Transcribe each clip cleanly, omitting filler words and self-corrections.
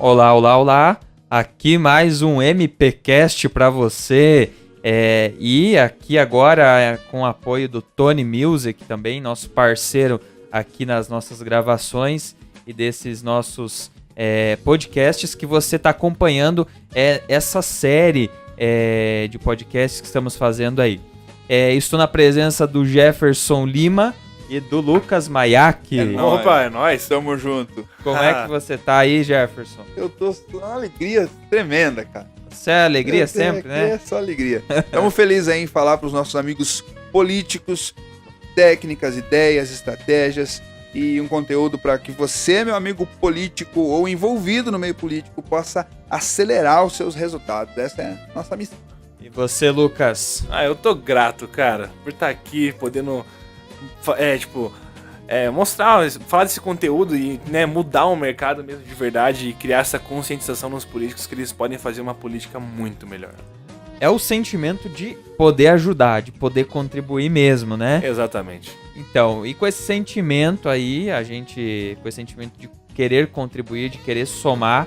Olá, olá, olá. Aqui mais um MPcast para você. E aqui agora com o apoio do Tony Music também, nosso parceiro aqui nas nossas gravações e desses nossos podcasts que você está acompanhando essa série de podcasts que estamos fazendo aí. Estou na presença do Jefferson Lima e do Lucas Maiaque. Opa, é nóis, tamo junto. Como é que você tá aí, Jefferson? Eu tô com uma alegria tremenda, cara. Isso é alegria sempre, né? É só alegria. Estamos felizes aí em falar para os nossos amigos políticos, técnicas, ideias, estratégias e um conteúdo para que você, meu amigo político ou envolvido no meio político, possa acelerar os seus resultados. Essa é a nossa missão. E você, Lucas? Eu tô grato, cara, por estar aqui, podendo mostrar, falar desse conteúdo e mudar o mercado mesmo de verdade e criar essa conscientização nos políticos que eles podem fazer uma política muito melhor. É o sentimento de poder ajudar, de poder contribuir mesmo, né? Exatamente. Então, e com esse sentimento aí, com esse sentimento de querer contribuir, de querer somar,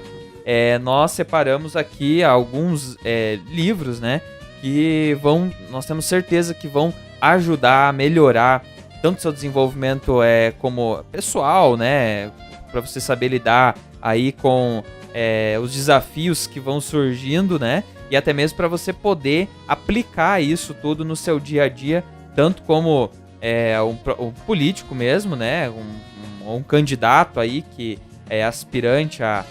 nós separamos aqui alguns livros, né? Que nós temos certeza que vão ajudar a melhorar tanto seu desenvolvimento como pessoal, né? Para você saber lidar aí com os desafios que vão surgindo, né? E até mesmo para você poder aplicar isso tudo no seu dia a dia, tanto como um político mesmo, né? Um candidato aí que é aspirante a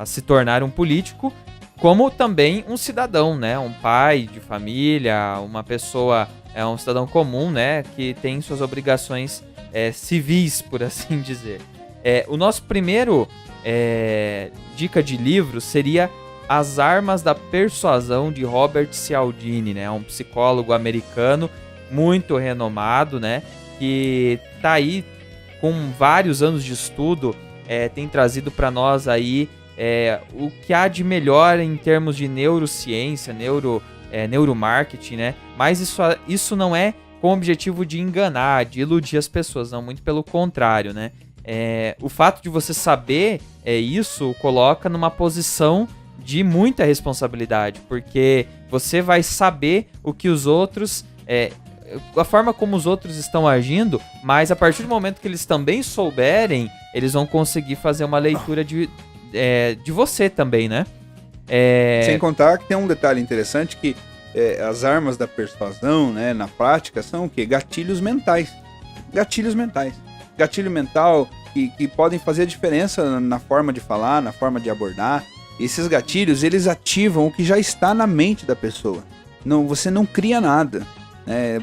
se tornar um político, como também um cidadão, né? Um pai de família, uma pessoa... um cidadão comum, né, que tem suas obrigações civis, por assim dizer. O nosso primeiro dica de livro seria As Armas da Persuasão, de Robert Cialdini, né, um psicólogo americano muito renomado, né, que tá aí com vários anos de estudo, tem trazido para nós aí o que há de melhor em termos de neurociência, neuromarketing, né? Mas isso não é com o objetivo de enganar, de iludir as pessoas, não, muito pelo contrário, né? O fato de você saber isso coloca numa posição de muita responsabilidade, porque você vai saber o que os outros, a forma como os outros estão agindo, mas a partir do momento que eles também souberem, eles vão conseguir fazer uma leitura de você também, né? Sem contar que tem um detalhe interessante que as armas da persuasão, né, na prática, são o quê? Gatilhos mentais. Gatilhos mentais. Gatilho mental que podem fazer a diferença na forma de falar, na forma de abordar. Esses gatilhos, eles ativam o que já está na mente da pessoa. Você não cria nada.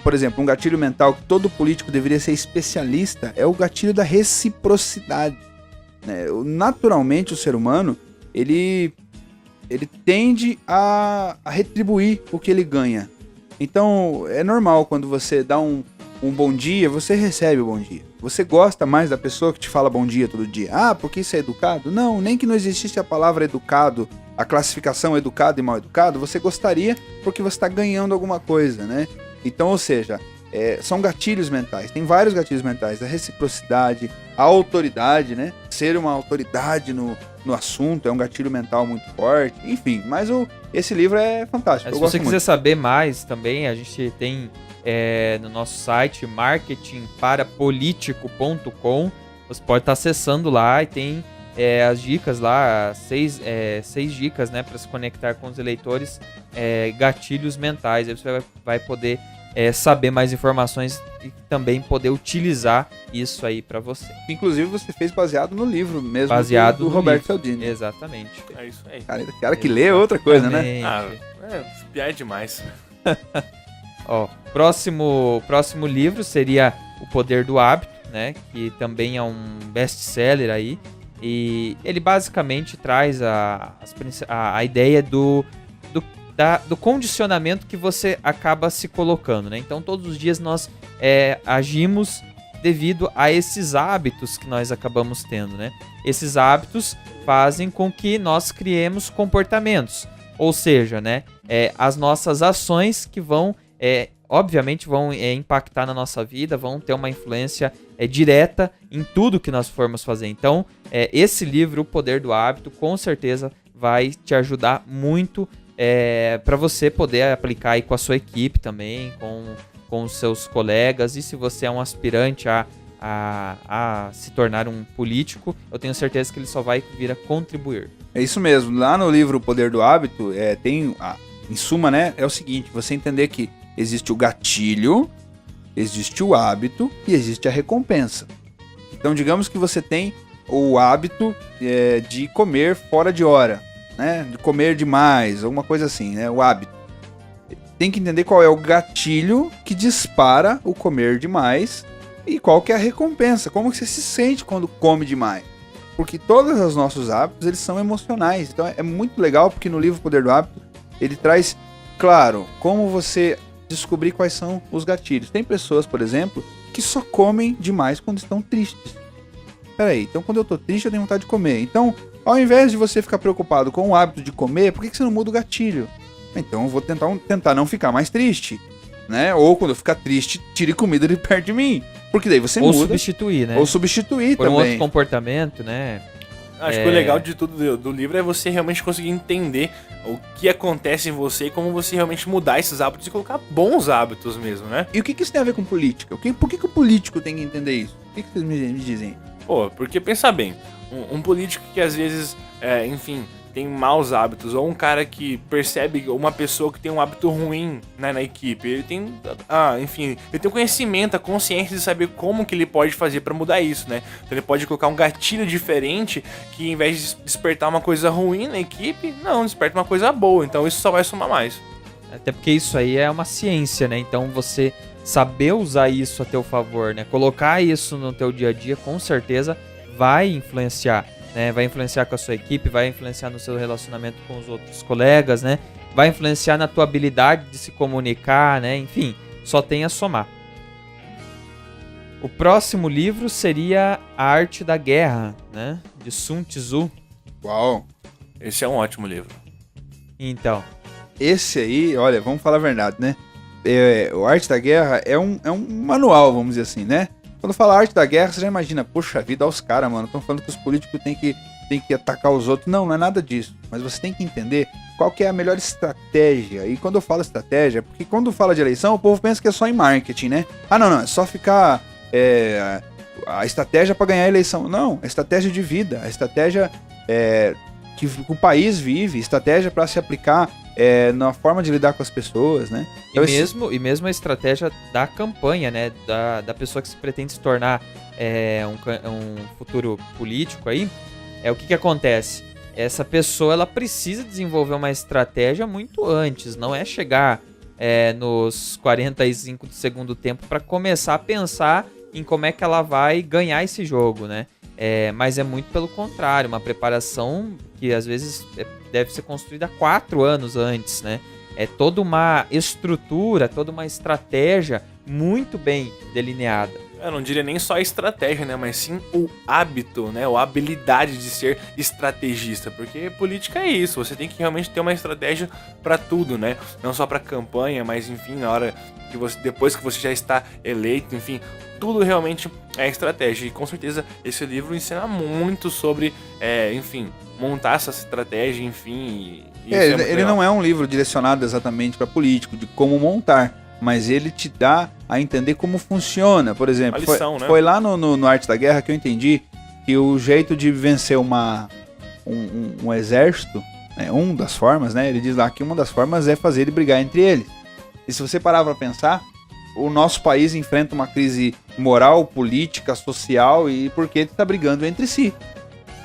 Por exemplo, um gatilho mental que todo político deveria ser especialista é o gatilho da reciprocidade. Naturalmente, o ser humano, ele tende a retribuir o que ele ganha. Então, é normal quando você dá um bom dia, você recebe o bom dia. Você gosta mais da pessoa que te fala bom dia todo dia. Porque isso é educado? Não, nem que não existisse a palavra educado, a classificação educado e mal educado, você gostaria porque você está ganhando alguma coisa, né? Então, ou seja, são gatilhos mentais. Tem vários gatilhos mentais. A reciprocidade, a autoridade, né? Ser uma autoridade no assunto, é um gatilho mental muito forte, enfim, mas esse livro é fantástico. Se você quiser saber mais também, a gente tem no nosso site marketingparapolitico.com, você pode estar acessando lá e tem as dicas lá, seis dicas, né, para se conectar com os eleitores, gatilhos mentais, aí você vai poder saber mais informações e também poder utilizar isso aí para você. Inclusive você fez baseado no livro mesmo, baseado do Roberto Cialdini. Exatamente. É isso aí. Cara que lê é outra coisa, né? Espiar é demais. Próximo livro seria O Poder do Hábito, né, que também é um best-seller aí, e ele basicamente traz a ideia do condicionamento que você acaba se colocando, né? Então, todos os dias nós agimos devido a esses hábitos que nós acabamos tendo, né? Esses hábitos fazem com que nós criemos comportamentos, ou seja, né, as nossas ações que vão obviamente vão impactar na nossa vida, vão ter uma influência direta em tudo que nós formos fazer. Então, esse livro, O Poder do Hábito, com certeza vai te ajudar muito para você poder aplicar aí com a sua equipe também, com os seus colegas. E se você é um aspirante a se tornar um político, eu tenho certeza que ele só vai vir a contribuir. É isso mesmo. Lá no livro O Poder do Hábito, em suma, né, é o seguinte, você entender que existe o gatilho, existe o hábito e existe a recompensa. Então, digamos que você tem o hábito de comer fora de hora, né, de comer demais, alguma coisa assim, né, o hábito. Tem que entender qual é o gatilho que dispara o comer demais e qual que é a recompensa, como que você se sente quando come demais. Porque todos os nossos hábitos, eles são emocionais. Então é muito legal porque no livro O Poder do Hábito, ele traz, claro, como você descobrir quais são os gatilhos. Tem pessoas, por exemplo, que só comem demais quando estão tristes. Peraí, então quando eu tô triste eu tenho vontade de comer. Então, ao invés de você ficar preocupado com o hábito de comer, por que você não muda o gatilho? Então eu vou tentar não ficar mais triste, né? Ou quando eu ficar triste, tire comida de perto de mim. Porque daí você muda. Ou substituir, né? Ou substituir por também. um outro comportamento, né? Acho que o legal de tudo do livro é você realmente conseguir entender o que acontece em você e como você realmente mudar esses hábitos e colocar bons hábitos mesmo, né? E o que isso tem a ver com política? Por que o político tem que entender isso? O que vocês me dizem? Pô, porque pensa bem, um político que às vezes, enfim, tem maus hábitos, ou um cara que percebe uma pessoa que tem um hábito ruim, né, na equipe, ele tem, enfim, ele tem o conhecimento, a consciência de saber como que ele pode fazer pra mudar isso, né? Então ele pode colocar um gatilho diferente que, em vez de despertar uma coisa ruim na equipe, não, desperta uma coisa boa, então isso só vai somar mais. Até porque isso aí é uma ciência, né? Então você saber usar isso a teu favor, né? Colocar isso no teu dia a dia, com certeza vai influenciar. Né, vai influenciar com a sua equipe, vai influenciar no seu relacionamento com os outros colegas, né? Vai influenciar na tua habilidade de se comunicar, né? Enfim, só tem a somar. O próximo livro seria A Arte da Guerra, né? De Sun Tzu. Uau! Esse é um ótimo livro. Então. Esse aí, olha, vamos falar a verdade, né? O Arte da Guerra é um manual, vamos dizer assim, né? Quando fala Arte da Guerra, você já imagina, poxa vida, olha os caras, mano, estão falando que os políticos têm que atacar os outros. Não é nada disso. Mas você tem que entender qual que é a melhor estratégia. E quando eu falo estratégia, porque quando fala de eleição, o povo pensa que é só em marketing, né? Não, é só ficar a estratégia para ganhar a eleição. Não, é estratégia de vida, a estratégia que o país vive, estratégia para se aplicar na forma de lidar com as pessoas, né? Então, e mesmo a estratégia da campanha, né? Da pessoa que se pretende se tornar um futuro político aí, o que acontece? Essa pessoa, ela precisa desenvolver uma estratégia muito antes, não é chegar nos 45 do segundo tempo para começar a pensar em como é que ela vai ganhar esse jogo, né? Mas é muito pelo contrário, uma preparação que às vezes deve ser construída 4 anos antes, né? É toda uma estrutura, toda uma estratégia muito bem delineada. Eu não diria nem só a estratégia, né? Mas sim o hábito, né? Ou a habilidade de ser estrategista. Porque política é isso, você tem que realmente ter uma estratégia para tudo, né? Não só para campanha, mas enfim, na hora que depois que você já está eleito, enfim, tudo realmente é estratégia. E com certeza esse livro ensina muito sobre, enfim, montar essa estratégia, enfim. Ele não é um livro direcionado exatamente para político, de como montar. Mas ele te dá a entender como funciona. Por exemplo, lição, né? Foi lá no Arte da Guerra que eu entendi que o jeito de vencer um exército, né, uma das formas, né? Ele diz lá que uma das formas é fazer ele brigar entre eles. E se você parar para pensar, o nosso país enfrenta uma crise moral, política, social, e porque ele está brigando entre si.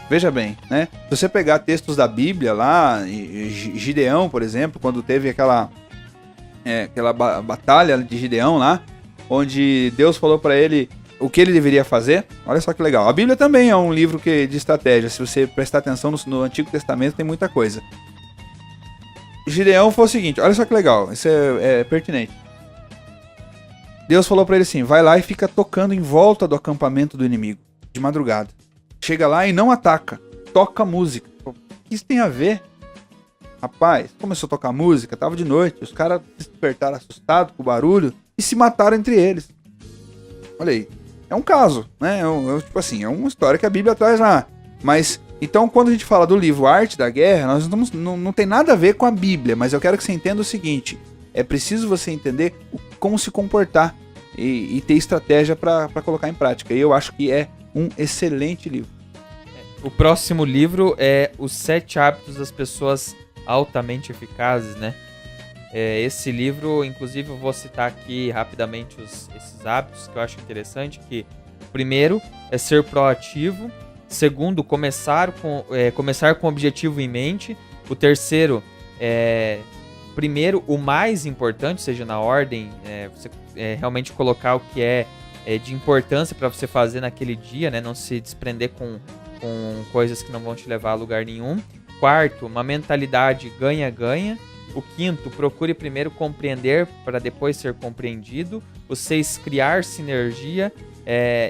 Veja bem, né? Se você pegar textos da Bíblia lá, Gideão, por exemplo, quando teve aquela batalha de Gideão lá, onde Deus falou para ele o que ele deveria fazer. Olha só que legal. A Bíblia também é um livro de estratégia. Se você prestar atenção no Antigo Testamento, tem muita coisa. Gideão foi o seguinte, olha só que legal, isso é pertinente. Deus falou para ele assim, vai lá e fica tocando em volta do acampamento do inimigo, de madrugada. Chega lá e não ataca, toca música. O que isso tem a ver? Rapaz, começou a tocar música, tava de noite, os caras despertaram assustados com o barulho e se mataram entre eles. Olha aí, é um caso, né? Tipo assim, é uma história que a Bíblia traz lá. Mas, então, quando a gente fala do livro Arte da Guerra, nós não tem nada a ver com a Bíblia, mas eu quero que você entenda o seguinte: é preciso você entender como se comportar e ter estratégia para colocar em prática. E eu acho que é um excelente livro. O próximo livro é Os 7 Hábitos das Pessoas Altamente Eficazes, né? Esse livro, inclusive, eu vou citar aqui rapidamente esses hábitos que eu acho interessante, que o primeiro é ser proativo, segundo, começar com o objetivo em mente, o terceiro primeiro, o mais importante, ou seja, na ordem, você realmente colocar o que é de importância para você fazer naquele dia, né? Não se desprender com coisas que não vão te levar a lugar nenhum. Quarto, uma mentalidade ganha-ganha. O quinto, procure primeiro compreender para depois ser compreendido. O 6, criar sinergia.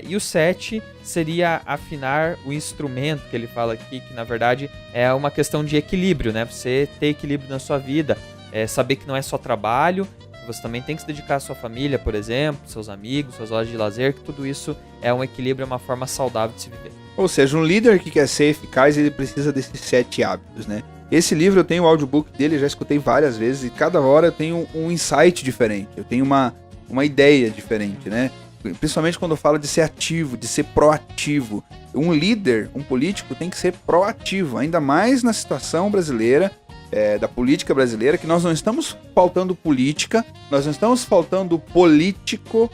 E o 7 seria afinar o instrumento, que ele fala aqui, que na verdade é uma questão de equilíbrio, né? Você ter equilíbrio na sua vida, saber que não é só trabalho, você também tem que se dedicar à sua família, por exemplo, seus amigos, suas horas de lazer, que tudo isso é um equilíbrio, é uma forma saudável de se viver. Ou seja, um líder que quer ser eficaz, ele precisa desses 7 hábitos, né? Esse livro eu tenho o audiobook dele, já escutei várias vezes, e cada hora eu tenho um insight diferente, eu tenho uma ideia diferente, né? Principalmente quando eu falo de ser ativo, de ser proativo. Um líder, um político tem que ser proativo, ainda mais na situação brasileira, da política brasileira, que nós não estamos faltando política, nós não estamos faltando político,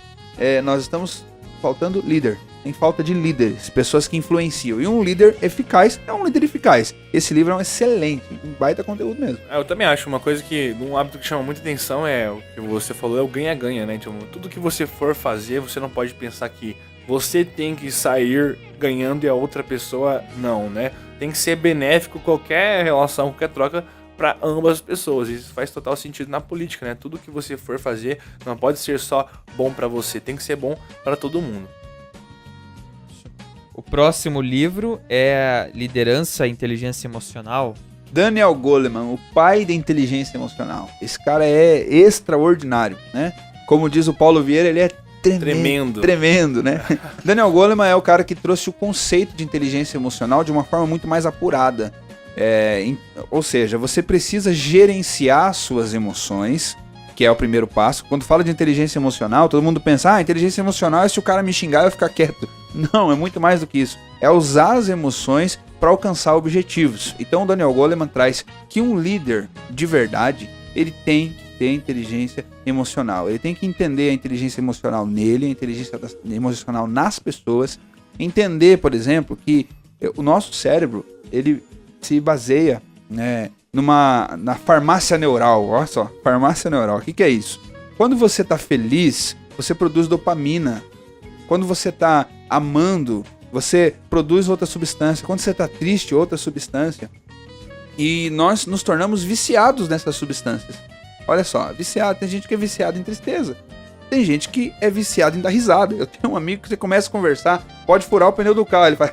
nós estamos faltando líder. Tem falta de líderes, pessoas que influenciam. E um líder eficaz é um líder eficaz. Esse livro é um excelente, um baita conteúdo mesmo. Eu também acho, uma coisa um hábito que chama muita atenção é o que você falou, é o ganha-ganha, né? Então, tudo que você for fazer, você não pode pensar que você tem que sair ganhando e a outra pessoa não, né? Tem que ser benéfico qualquer relação, qualquer troca para ambas as pessoas. Isso faz total sentido na política, né? Tudo que você for fazer não pode ser só bom para você, tem que ser bom para todo mundo. O próximo livro é Liderança e Inteligência Emocional. Daniel Goleman, o pai da inteligência emocional. Esse cara é extraordinário, né? Como diz o Paulo Vieira, ele é tremendo, né? Daniel Goleman é o cara que trouxe o conceito de inteligência emocional de uma forma muito mais apurada. Ou seja, você precisa gerenciar suas emoções, que é o primeiro passo. Quando fala de inteligência emocional, todo mundo pensa, inteligência emocional é se o cara me xingar eu ficar quieto. Não, é muito mais do que isso. É usar as emoções para alcançar objetivos. Então o Daniel Goleman traz que um líder de verdade, ele tem que ter inteligência emocional. Ele tem que entender a inteligência emocional nele, a inteligência emocional nas pessoas. Entender, por exemplo, que o nosso cérebro, ele se baseia, né, na farmácia neural. Olha só, farmácia neural. O que é isso? Quando você está feliz, você produz dopamina. Quando você está amando, você produz outra substância. Quando você está triste, outra substância. E nós nos tornamos viciados nessas substâncias. Olha só, viciado. Tem gente que é viciada em tristeza. Tem gente que é viciada em dar risada. Eu tenho um amigo que você começa a conversar, pode furar o pneu do carro. Ele faz...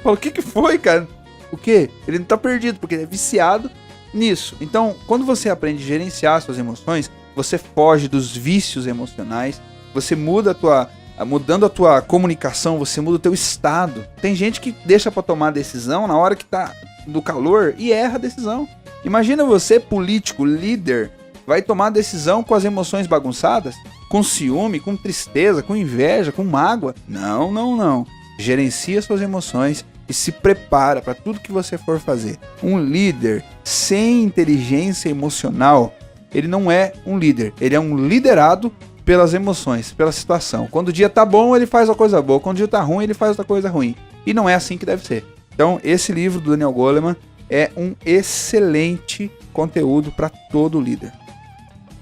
Fala, o que foi, cara? O quê? Ele não tá perdido, porque ele é viciado nisso. Então, quando você aprende a gerenciar suas emoções, você foge dos vícios emocionais, você mudando a tua comunicação, você muda o teu estado. Tem gente que deixa pra tomar decisão na hora que tá do calor e erra a decisão. Imagina você, político, líder, vai tomar decisão com as emoções bagunçadas? Com ciúme, com tristeza, com inveja, com mágoa? Não. Gerencia suas emoções e se prepara para tudo que você for fazer. Um líder sem inteligência emocional, ele não é um líder, ele é um liderado pelas emoções, pela situação. Quando o dia tá bom, ele faz uma coisa boa, quando o dia tá ruim, ele faz outra coisa ruim. E não é assim que deve ser. Então, esse livro do Daniel Goleman é um excelente conteúdo para todo líder.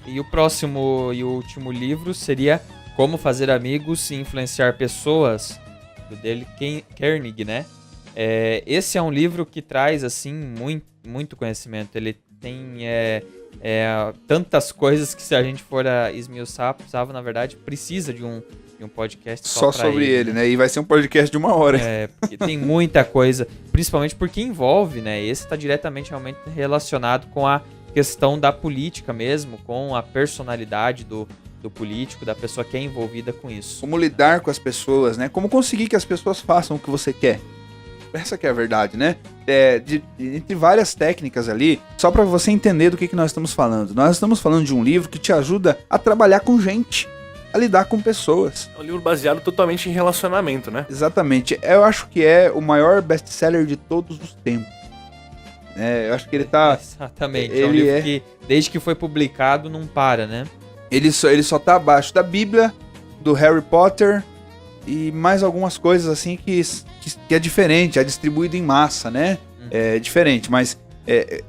E o próximo e último livro seria Como Fazer Amigos e Influenciar Pessoas, do Dale Carnegie, né? Esse é um livro que traz assim muito conhecimento. Ele tem tantas coisas que, se a gente for esmiuçar, na verdade precisa de E um podcast só sobre ele, né? E vai ser um podcast de 1 hora. Porque tem muita coisa, principalmente porque envolve, né? Esse está diretamente realmente relacionado com a questão da política mesmo, com a personalidade do político, da pessoa que é envolvida com isso. Como lidar com as pessoas, né? Como conseguir que as pessoas façam o que você quer. Essa que é a verdade, né? Entre várias técnicas ali, só para você entender do que nós estamos falando. Nós estamos falando de um livro que te ajuda a trabalhar com gente, a lidar com pessoas. É um livro baseado totalmente em relacionamento, né? Exatamente. Eu acho que é o maior best-seller de todos os tempos. Eu acho que ele tá... Exatamente. É um livro que, desde que foi publicado, não para, né? Ele só tá abaixo da Bíblia, do Harry Potter e mais algumas coisas assim que é diferente, é distribuído em massa, né? É diferente, mas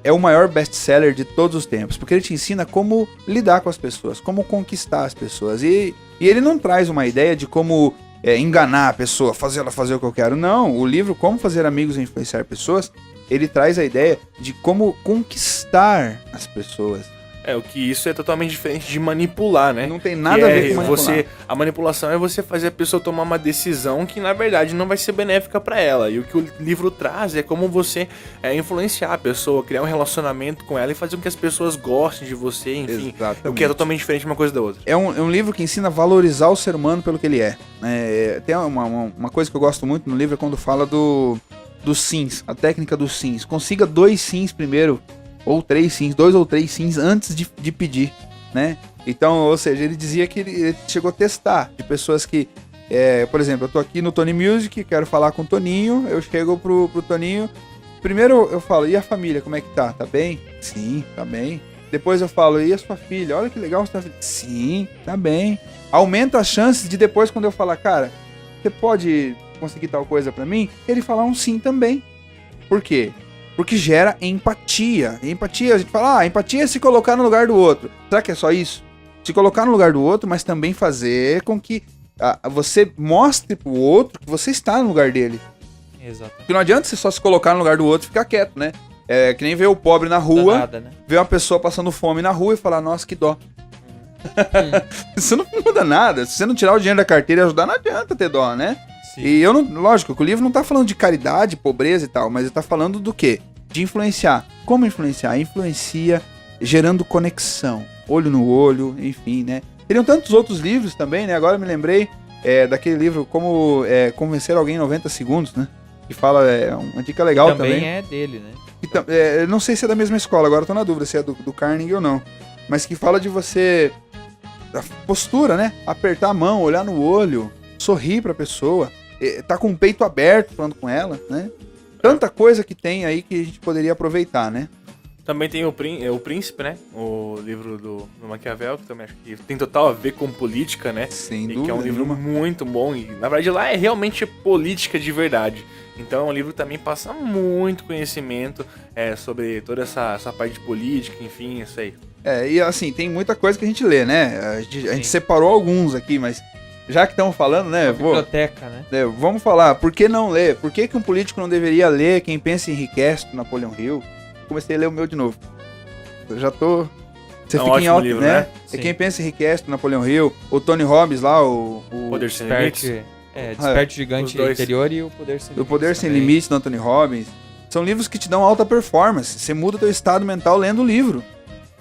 é o maior best-seller de todos os tempos, porque ele te ensina como lidar com as pessoas, como conquistar as pessoas. E ele não traz uma ideia de como enganar a pessoa, fazer ela fazer o que eu quero. Não, o livro Como Fazer Amigos e Influenciar Pessoas, ele traz a ideia de como conquistar as pessoas. O que isso é totalmente diferente de manipular, né? Não tem nada a ver com manipular. A manipulação é você fazer a pessoa tomar uma decisão que, na verdade, não vai ser benéfica pra ela. E o que o livro traz é como você influenciar a pessoa, criar um relacionamento com ela e fazer com que as pessoas gostem de você, enfim. Exatamente. O que é totalmente diferente de uma coisa da outra. É um livro que ensina a valorizar o ser humano pelo que ele é. Tem uma coisa que eu gosto muito no livro, é quando fala dos sims, a técnica dos sims. Consiga 2 sims primeiro, ou 3 sims, 2 ou 3 sims antes de pedir, né? Então, ou seja, ele dizia que ele chegou a testar de pessoas que, por exemplo, eu tô aqui no Tony Music, quero falar com o Toninho, eu chego pro Toninho, primeiro eu falo, e a família, como é que tá? Tá bem? Sim, tá bem. Depois eu falo, e a sua filha? Olha que legal você tá... Sim, tá bem. Aumenta as chances de depois, quando eu falar, cara, você pode conseguir tal coisa pra mim? Ele falar um sim também. Por quê? Porque gera empatia. E empatia, a gente fala, empatia é se colocar no lugar do outro. Será que é só isso? Se colocar no lugar do outro, mas também fazer com que você mostre pro outro que você está no lugar dele. Exato. Porque não adianta você só se colocar no lugar do outro e ficar quieto, né? É que nem ver o pobre na rua, nada, né? ver uma pessoa passando fome na rua e falar, nossa, que dó. Isso não muda nada. Se você não tirar o dinheiro da carteira e ajudar, não adianta ter dó, né? Sim. E lógico, que o livro não tá falando de caridade, pobreza e tal, mas ele tá falando do quê? De influenciar. Como influenciar? Influencia gerando conexão, olho no olho, enfim, né? Teriam tantos outros livros também, né? Agora eu me lembrei daquele livro Como Convencer Alguém em 90 Segundos, né? Que fala, uma dica legal também. Também é dele, né? Não sei se é da mesma escola, agora eu tô na dúvida se é do Carnegie ou não. Mas que fala de você... A postura, né? Apertar a mão, olhar no olho, sorrir pra pessoa, tá com o peito aberto falando com ela, né? Tanta coisa que tem aí que a gente poderia aproveitar, né? Também tem o Príncipe, né? O livro do Maquiavel, que também acho que tem total a ver com política, né? Sem dúvida. dúvida. Que é um livro nenhuma. muito bom. E, na verdade, lá é realmente política de verdade. Então, o livro também passa muito conhecimento sobre toda essa parte de política, enfim, isso aí. E assim, tem muita coisa que a gente lê, né? A gente separou alguns aqui, mas já que estamos falando, né? Biblioteca, né? Vamos falar, por que não ler? Por que um político não deveria ler Quem Pensa Enriquece, do Napoleão Hill? Comecei a ler o meu de novo. Eu já tô... Você fica em alto, livro, né? Sim. Quem Pensa Enriquece, do Napoleão Hill. O Tony Robbins lá, o Poder Sem Limites. Desperte Gigante Interior e o Poder Sem Limites. O Poder Sem também. Limites, do Anthony Robbins. São livros que te dão alta performance. Você muda o teu estado mental lendo o livro,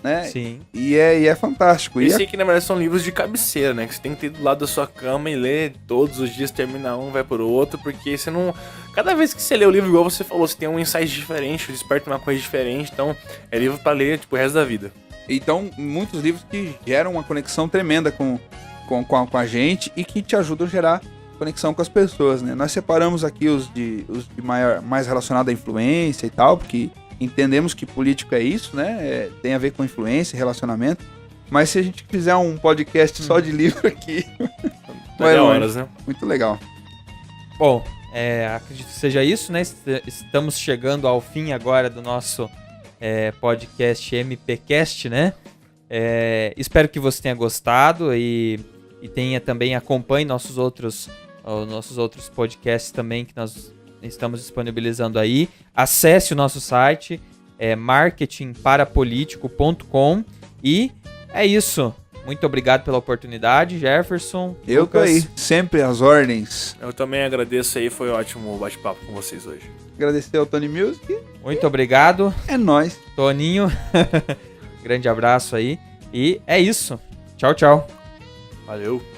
né? Sim. E é fantástico. Esse aqui, na verdade, são livros de cabeceira, né? Que você tem que ter do lado da sua cama e ler todos os dias, termina um, vai pro outro, porque você não... Cada vez que você lê o livro, igual você falou, você tem um insight diferente, desperta uma coisa diferente, então é livro pra ler, tipo, o resto da vida. Então, muitos livros que geram uma conexão tremenda com a gente e que te ajudam a gerar conexão com as pessoas, né? Nós separamos aqui os de mais relacionados à influência e tal, porque entendemos que política é isso, né? Tem a ver com influência, relacionamento. Mas se a gente fizer um podcast só de livro aqui... Vai horas, né? Muito legal. Bom, acredito que seja isso, né? Estamos chegando ao fim agora do nosso podcast MPcast, né? Espero que você tenha gostado e acompanhe nossos outros podcasts também que nós estamos disponibilizando aí. Acesse o nosso site, marketingparapolitico.com, e é isso. Muito obrigado pela oportunidade, Jefferson. Eu tô Lucas. aí, sempre às ordens. Eu também agradeço aí, foi ótimo o bate-papo com vocês hoje. Agradecer ao Tony Music. Muito obrigado, É nóis. Toninho. Grande abraço aí. E é isso. Tchau, tchau. Valeu.